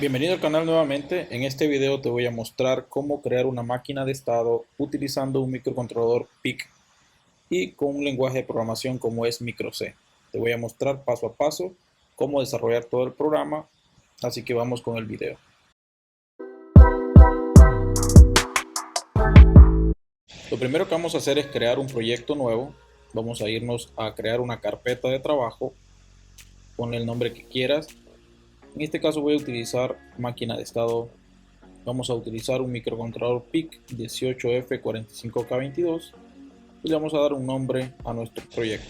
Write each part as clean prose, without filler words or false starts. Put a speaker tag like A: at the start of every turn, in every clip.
A: Bienvenido al canal nuevamente. En este video te voy a mostrar cómo crear una máquina de estado utilizando un microcontrolador PIC y con un lenguaje de programación como es MicroC. Te voy a mostrar paso a paso cómo desarrollar todo el programa, así que vamos con el video. Lo primero que vamos a hacer es crear un proyecto nuevo. Vamos a irnos a crear una carpeta de trabajo, ponle el nombre que quieras. En este caso voy a utilizar máquina de estado. Vamos a utilizar un microcontrolador PIC 18F45K22 y le vamos a dar un nombre a nuestro proyecto.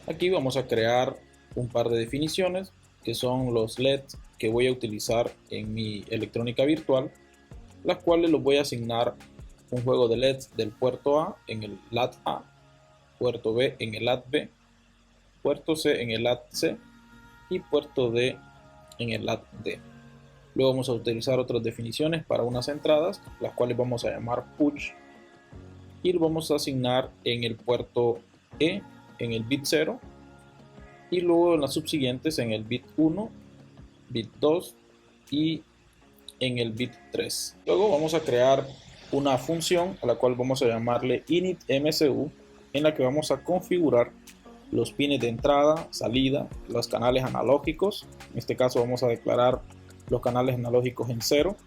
A: Aquí vamos a crear un par de definiciones que son los LEDs que voy a utilizar en mi electrónica virtual, las cuales los voy a asignar un juego de LEDs del puerto A en el LAT A, puerto B en el LAT B, puerto C en el LAT C y puerto D en el LAT D. Luego vamos a utilizar otras definiciones para unas entradas, las cuales vamos a llamar push, y lo vamos a asignar en el puerto E en el bit 0 y luego en las subsiguientes en el bit 1, bit 2 y en el bit 3. Luego vamos a crear una función a la cual vamos a llamarle initmcu, en la que vamos a configurar los pines de entrada, salida, los canales analógicos. En este caso vamos a declarar los canales analógicos en 0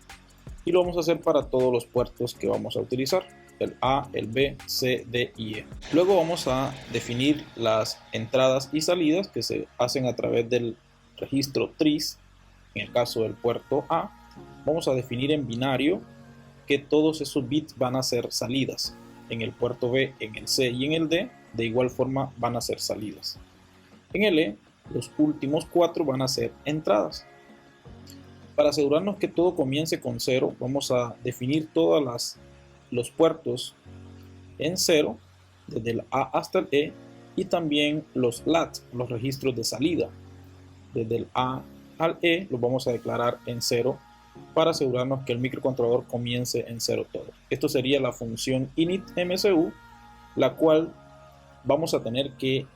A: y lo vamos a hacer para todos los puertos que vamos a utilizar, el A, el B, C, D y E. Luego vamos a definir las entradas y salidas que se hacen a través del registro TRIS. En el caso del puerto A, vamos a definir en binario que todos esos bits van a ser salidas. En el puerto B, en el C y en el D, de igual forma van a ser salidas. En el E, los últimos 4 van a ser entradas. Para asegurarnos que todo comience con 0, vamos a definir todos los puertos en 0, desde el A hasta el E, y también los LAT, los registros de salida. Desde el A al E los vamos a declarar en 0 para asegurarnos que el microcontrolador comience en 0 todo. Esto sería la función initmcu, la cual vamos a tener que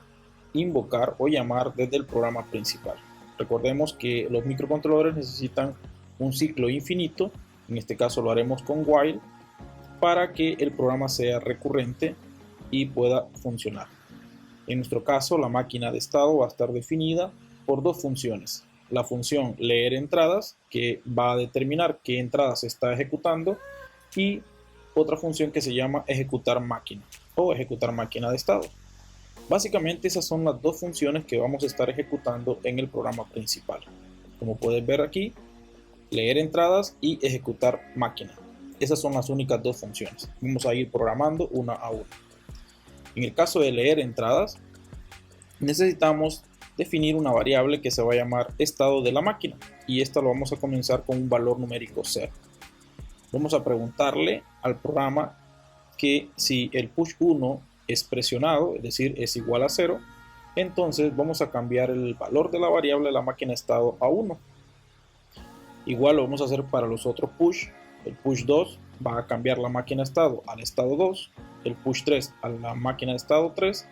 A: invocar o llamar desde el programa principal. Recordemos que los microcontroladores necesitan un ciclo infinito, en este caso lo haremos con while, para que el programa sea recurrente y pueda funcionar. En nuestro caso, la máquina de estado va a estar definida por dos funciones. La función leer entradas, que va a determinar qué entradas se está ejecutando, y otra función que se llama ejecutar máquina o ejecutar máquina de estado. Básicamente esas son las dos funciones que vamos a estar ejecutando en el programa principal. Como puedes ver aquí, leer entradas y ejecutar máquina. Esas son las únicas dos funciones. Vamos a ir programando una a una. En el caso de leer entradas, necesitamos definir una variable que se va a llamar estado de la máquina, y esta lo vamos a comenzar con un valor numérico 0. Vamos a preguntarle al programa que si el push 1 es presionado, es decir, es igual a 0, entonces vamos a cambiar el valor de la variable de la máquina estado a 1. Igual lo vamos a hacer para los otros push. El push 2 va a cambiar la máquina estado al estado 2, el push 3 a la máquina de estado 3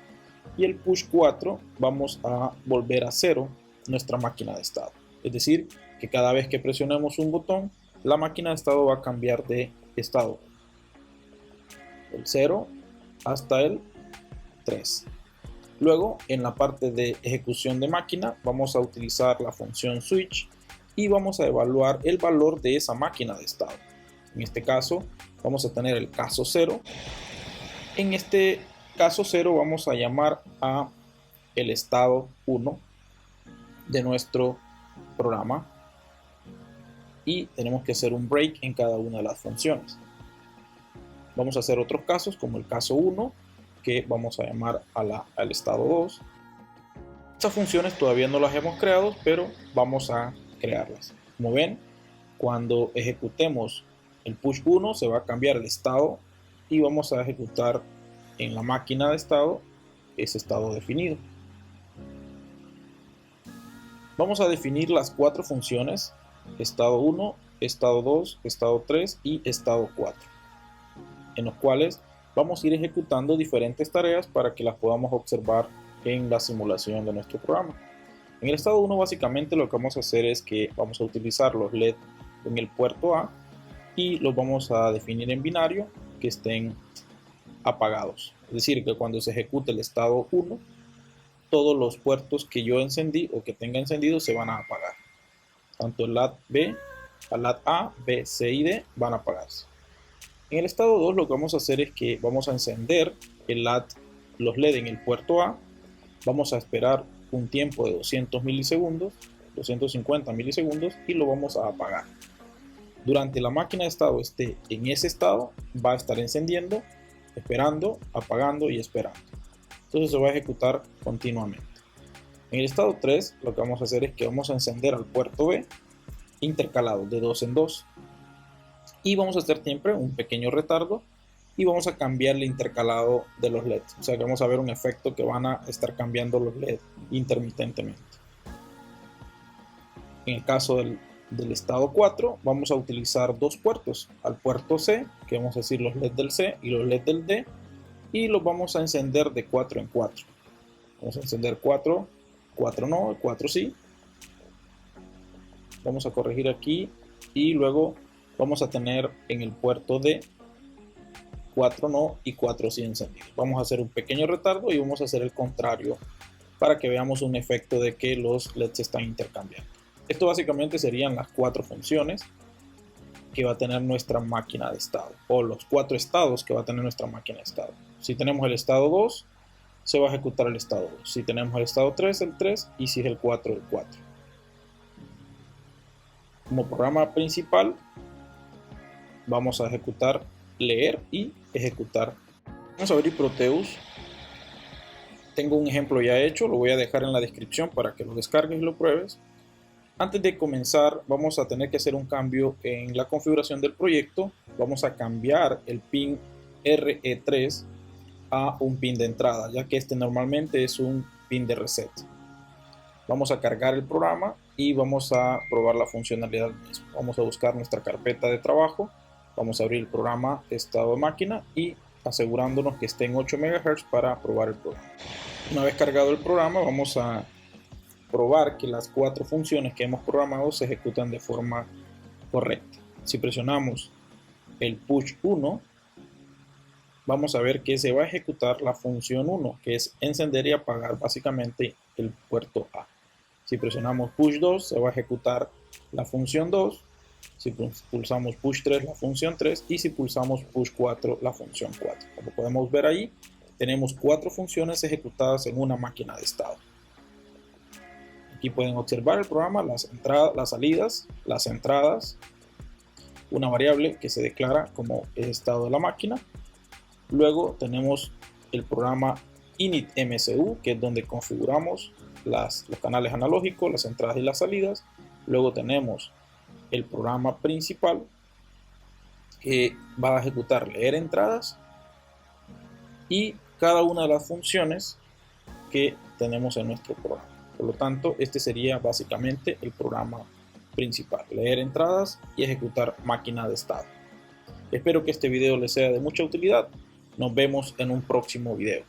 A: y el push 4 vamos a volver a 0 nuestra máquina de estado. Es decir, que cada vez que presionemos un botón, la máquina de estado va a cambiar de estado. El 0 hasta el 3. Luego, en la parte de ejecución de máquina, vamos a utilizar la función switch y vamos a evaluar el valor de esa máquina de estado. En este caso, vamos a tener el caso 0. En este caso 0 vamos a llamar a el estado 1 de nuestro programa y tenemos que hacer un break en cada una de las funciones. Vamos a hacer otros casos como el caso 1, que vamos a llamar al estado 2. Estas funciones todavía no las hemos creado, pero vamos a crearlas. Como ven, cuando ejecutemos el push 1 se va a cambiar el estado y vamos a ejecutar en la máquina de estado ese estado definido. Vamos a definir las 4 funciones: estado 1, estado 2, estado 3 y estado 4, en los cuales vamos a ir ejecutando diferentes tareas para que las podamos observar en la simulación de nuestro programa. En el estado 1 básicamente lo que vamos a hacer es que vamos a utilizar los LED en el puerto A y los vamos a definir en binario que estén apagados. Es decir, que cuando se ejecute el estado 1, todos los puertos que yo encendí o que tenga encendido se van a apagar. Tanto el LAD B, el LAD A, B, C y D van a apagarse. En el estado 2 lo que vamos a hacer es que vamos a encender los LED en el puerto A. Vamos a esperar un tiempo de 200 milisegundos, 250 milisegundos y lo vamos a apagar. Durante la máquina de estado esté en ese estado, va a estar encendiendo, esperando, apagando y esperando. Entonces se va a ejecutar continuamente. En el estado 3 lo que vamos a hacer es que vamos a encender al puerto B intercalado de 2 en 2 y vamos a hacer siempre un pequeño retardo y vamos a cambiar el intercalado de los LEDs. O sea que vamos a ver un efecto que van a estar cambiando los LED intermitentemente. En el caso del estado 4 vamos a utilizar dos puertos, al puerto C, que vamos a decir los LED del C y los LED del D, y los vamos a encender de 4 en 4. Vamos a encender 4, 4 no, 4 sí. Vamos a corregir aquí y luego vamos a tener en el puerto D 4 no y 4 sí encendidos. Vamos a hacer un pequeño retardo y vamos a hacer el contrario para que veamos un efecto de que los LEDs se están intercambiando. Esto básicamente serían las 4 funciones que va a tener nuestra máquina de estado, o los 4 estados que va a tener nuestra máquina de estado. Si tenemos el estado 2, se va a ejecutar el estado 2. Si tenemos el estado 3, el 3, y si es el 4, el 4. Como programa principal, vamos a ejecutar leer y ejecutar. Vamos a abrir Proteus. Tengo un ejemplo ya hecho, lo voy a dejar en la descripción para que lo descargues y lo pruebes. Antes de comenzar vamos a tener que hacer un cambio en la configuración del proyecto. Vamos a cambiar el pin RE3 a un pin de entrada, ya que este normalmente es un pin de reset. Vamos a cargar el programa y vamos a probar la funcionalidad del mismo. Vamos a buscar nuestra carpeta de trabajo, vamos a abrir el programa estado de máquina y asegurándonos que esté en 8 MHz para probar el programa. Una vez cargado el programa vamos a probar que las 4 funciones que hemos programado se ejecutan de forma correcta. Si presionamos el push 1, vamos a ver que se va a ejecutar la función 1, que es encender y apagar básicamente el puerto A. Si presionamos push 2, se va a ejecutar la función 2. Si pulsamos push 3, la función 3. Y si pulsamos push 4, la función 4. Como podemos ver ahí, tenemos 4 funciones ejecutadas en una máquina de estado. Aquí pueden observar el programa, las salidas, las entradas, una variable que se declara como el estado de la máquina. Luego tenemos el programa init.mcu, que es donde configuramos los canales analógicos, las entradas y las salidas. Luego tenemos el programa principal, que va a ejecutar leer entradas y cada una de las funciones que tenemos en nuestro programa. Por lo tanto, este sería básicamente el programa principal: leer entradas y ejecutar máquina de estado. Espero que este video les sea de mucha utilidad. Nos vemos en un próximo video.